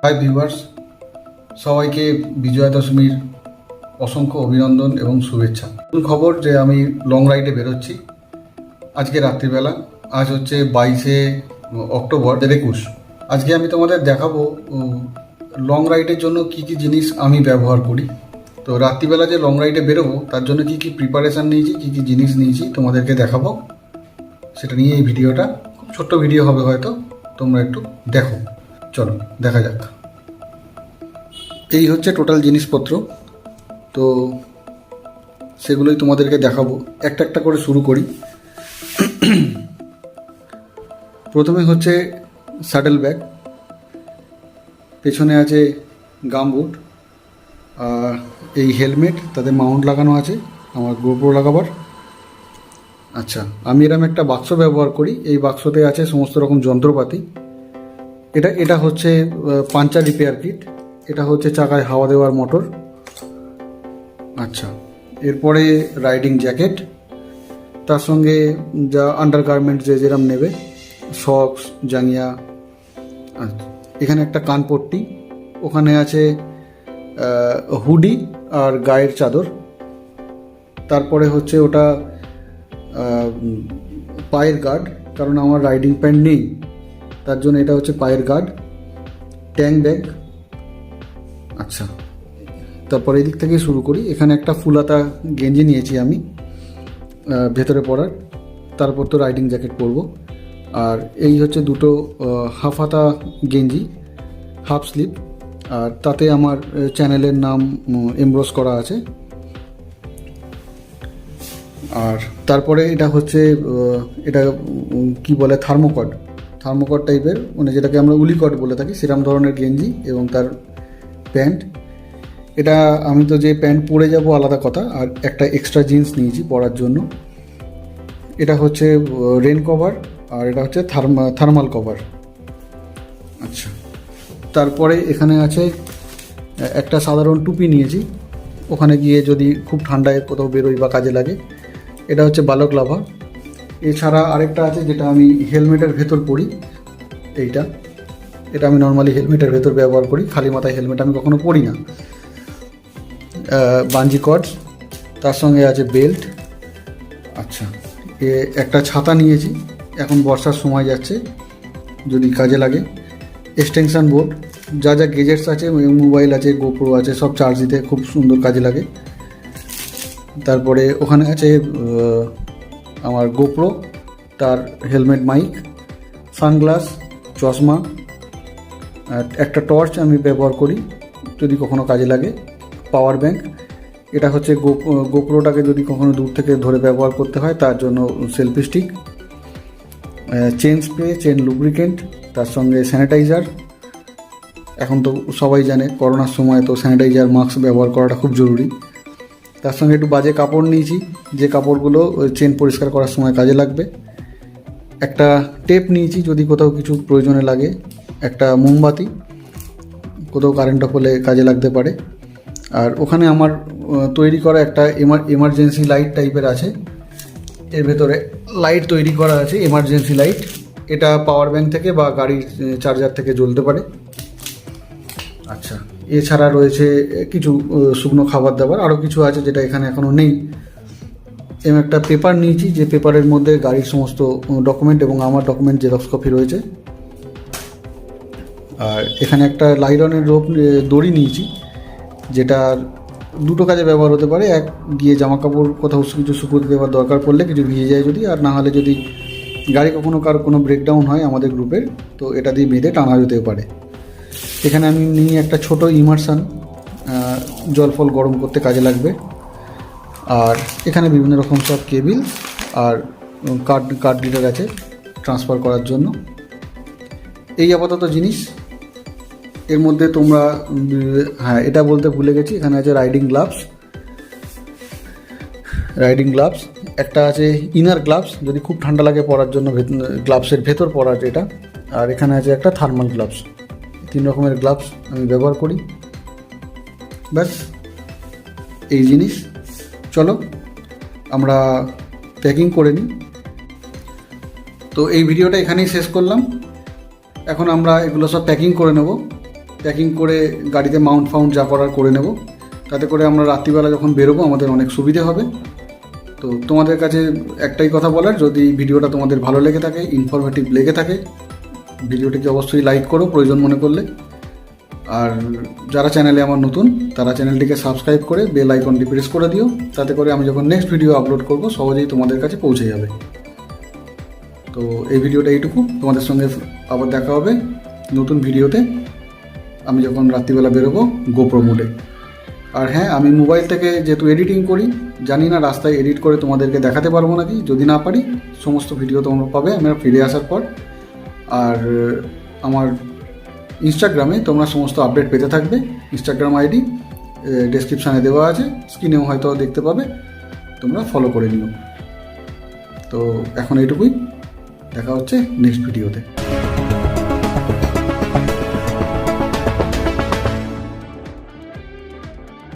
Hi viewers, সবাইকে বিজয়া দশমীর অসংখ্য অভিনন্দন এবং শুভেচ্ছা। খবর যে আমি লং রাইডে বেরোচ্ছি আজকে রাত্রিবেলা। আজ হচ্ছে 22শে অক্টোবর 2021। আজকে আমি তোমাদের দেখাবো লং রাইডের জন্য কি কি জিনিস আমি ব্যবহার করি। তো রাত্রিবেলা যে লং রাইডে বেরোবো তার জন্য কি কি প্রিপারেশান নিয়েছি, কি কি জিনিস নিয়েছি তোমাদেরকে দেখাবো। সেটা নিয়ে এই ভিডিওটা খুব ছোট্ট ভিডিও হবে, হয়তো তোমরা একটু দেখো। চলো দেখা যাক। এই হচ্ছে টোটাল জিনিসপত্র, তো সেগুলোই তোমাদেরকে দেখাবো। একটা একটা করে শুরু করি। প্রথমে হচ্ছে স্যাডেল ব্যাগ, পেছনে আছে গামবুট, আর এই হেলমেট, তাতে মাউন্ট লাগানো আছে আমার গোপ্রো লাগাবার। আচ্ছা, আমি এরকম একটা বাক্স ব্যবহার করি। এই বাক্সতে আছে সমস্ত রকম যন্ত্রপাতি। এটা হচ্ছে পাঞ্চার রিপেয়ার কিট, এটা হচ্ছে চাকায় হাওয়া দেওয়ার মোটর। আচ্ছা, এরপরে রাইডিং জ্যাকেট, তার সঙ্গে যা আন্ডার গার্মেন্টস যে যেরকম নেবে, সক্স, জাঙ্গিয়া। আচ্ছা, এখানে একটা কানপট্টি, ওখানে আছে হুডি আর গায়ের চাদর। তারপরে হচ্ছে ওটা পায়ের গার্ড, কারণ আমার রাইডিং প্যান্ট নেই, তার জন্য এটা হচ্ছে পায়ের গার্ড। Tank bag. আচ্ছা, তারপর এই দিক থেকে শুরু করি। এখানে একটা ফুলাতা গেঞ্জি নিয়েছি আমি ভেতরে পরার, তারপর তো রাইডিং জ্যাকেট পরবো। আর এই হচ্ছে দুটো হাফ হাতা গেঞ্জি, হাফ স্লিভ, আর তাতে আমার চ্যানেলের নাম এমব্রস করা আছে। আর তারপরে এটা হচ্ছে এটা কি বলে, থার্মোকট টাইপের, মানে যেটাকে আমরা উলিকট বলে থাকি, সেরকম ধরনের গেঞ্জি এবং তার প্যান্ট। এটা আমি তো যে প্যান্ট পরে যাব আলাদা কথা, আর একটা এক্সট্রা জিন্স নিয়েছি পরার জন্য। এটা হচ্ছে রেন কভার, আর এটা হচ্ছে থার্মাল কভার। আচ্ছা, তারপরে এখানে আছে একটা সাধারণ টুপি নিয়েছি, ওখানে গিয়ে যদি খুব ঠান্ডায় কোথাও বেরোই বা কাজে লাগে। এটা হচ্ছে বালকলাভা। এছাড়া আরেকটা আছে যেটা আমি হেলমেটের ভেতর পরি, এটা আমি নর্মালি হেলমেটের ভেতর ব্যবহার করি, খালি মাথায় হেলমেট আমি কখনো পরি না। বাঞ্জি কর্ডস, তার সঙ্গে আছে বেল্ট। আচ্ছা, একটা ছাতা নিয়েছি, এখন বর্ষার সময় যাচ্ছে, যদি কাজে লাগে। এক্সটেনশন বোর্ড, যা যা গেজেটস আছে, মোবাইল আছে, গোপ্রো আছে, সব চার্জ দিতে খুব সুন্দর কাজে লাগে। তারপরে ওখানে আছে আমার গোপ্রো, তার হেলমেট, মাইক, সানগ্লাস, চশমা, আর একটা টর্চ আমি ব্যবহার করি যদি কখনো কাজে লাগে। পাওয়ার ব্যাঙ্ক, এটা হচ্ছে গোপ্রোটাকে যদি কখনো দূর থেকে ধরে ব্যবহার করতে হয় তার জন্য selfie stick. Chain spray, chain lubricant, তার সঙ্গে স্যানিটাইজার। এখন তো সবাই জানে করোনার সময় তো স্যানিটাইজার, মাস্ক ব্যবহার করাটা খুব জরুরি। তার সঙ্গে একটু বাজে কাপড় নিয়েছি, যে কাপড়গুলো চেন পরিষ্কার করার সময় কাজে লাগবে। একটা টেপ নিয়েছি যদি কোথাও কিছু প্রয়োজনে লাগে। একটা মোমবাতি, কোথাও কারেন্ট অফ হলে কাজে লাগতে পারে। আর ওখানে আমার তৈরি করা একটা এমার্জেন্সি লাইট টাইপের আছে, এর ভেতরে লাইট তৈরি করা আছে, এমার্জেন্সি লাইট। এটা পাওয়ার ব্যাঙ্ক থেকে বা গাড়ির চার্জার থেকে জ্বলতে পারে। আচ্ছা, এছাড়া রয়েছে কিছু শুকনো খাবার দাবার, আরও কিছু আছে যেটা এখানে এখনও নেই। এবং একটা পেপার নিয়েছি, যে পেপারের মধ্যে গাড়ির সমস্ত ডকুমেন্ট এবং আমার ডকুমেন্ট জেরক্স কপি রয়েছে। আর এখানে একটা লাইলনের দড়ি নিয়েছি, যেটা দুটো কাজে ব্যবহার হতে পারে। এক, গিয়ে জামা কাপড় কোথাও কিছু শুকোতে দেওয়ার দরকার পড়লে, কিছু ভিজে যায় যদি, আর না হলে যদি গাড়ি কখনো কার কোনো ব্রেকডাউন হয় আমাদের গ্রুপের, তো এটা দিয়ে বেঁধে টানা যেতে পারে। এখানে আমি নিয়ে একটা ছোট ইমার্সান, জল ফল গরম করতে কাজে লাগবে। আর এখানে বিভিন্ন রকম সব কেবিল আর কার্ড রিডার আছে ট্রান্সফার করার জন্য। এই আপাতত জিনিস। এর মধ্যে তোমরা, হ্যাঁ এটা বলতে ভুলে গেছি, এখানে আছে রাইডিং গ্লাভস, একটা আছে ইনার গ্লাভস, যদি খুব ঠান্ডা লাগে পরার জন্য, গ্লাভসের ভেতর পরার এটা। আর এখানে আছে একটা থার্মাল গ্লাভস। 3 রকমের গ্লাভস আমি ব্যবহার করি। ব্যাস এই জিনিস। চলো আমরা প্যাকিং করে নিই। তো এই ভিডিওটা এখানেই শেষ করলাম। এখন আমরা এগুলো সব প্যাকিং করে নেব। প্যাকিং করে গাড়িতে মাউন্ট ফাউন্ট যা করার করে নেব, তাতে করে আমরা রাত্রিবেলা যখন বেরোবো আমাদের অনেক সুবিধে হবে। তো তোমাদের কাছে একটাই কথা বলার, যদি ভিডিওটা তোমাদের ভালো লেগে থাকে, ইনফরমেটিভ লেগে থাকে, ভিডিওটিকে অবশ্যই লাইক করো প্রয়োজন মনে করলে। আর যারা চ্যানেলে আমার নতুন তারা চ্যানেলটিকে সাবস্ক্রাইব করে বেল আইকনটি প্রেস করে দিও, তাতে করে আমি যখন নেক্সট ভিডিও আপলোড করব সহজেই তোমাদের কাছে পৌঁছে যাবে। তো এই ভিডিওটা এইটুকু, তোমাদের সঙ্গে আবার দেখা হবে নতুন ভিডিওতে, আমি যখন রাত্রিবেলা বেরোবো গোপ্রো মোডে। আর হ্যাঁ, আমি মোবাইল থেকে যেহেতু এডিটিং করি, জানি না রাস্তায় এডিট করে তোমাদেরকে দেখাতে পারবো নাকি, যদি না পারি সমস্ত ভিডিও তোমরা পাবে আমরা ফিরে আসার পর। আর আমার ইনস্টাগ্রামে তোমরা সমস্ত আপডেট পেতে থাকবে, ইনস্টাগ্রাম আইডি ডেসক্রিপশানে দেওয়া আছে, স্ক্রিনেও হয়তো দেখতে পাবে, তোমরা ফলো করে নিও। তো এখন এইটুকুই, দেখা হচ্ছে নেক্সট ভিডিওতে।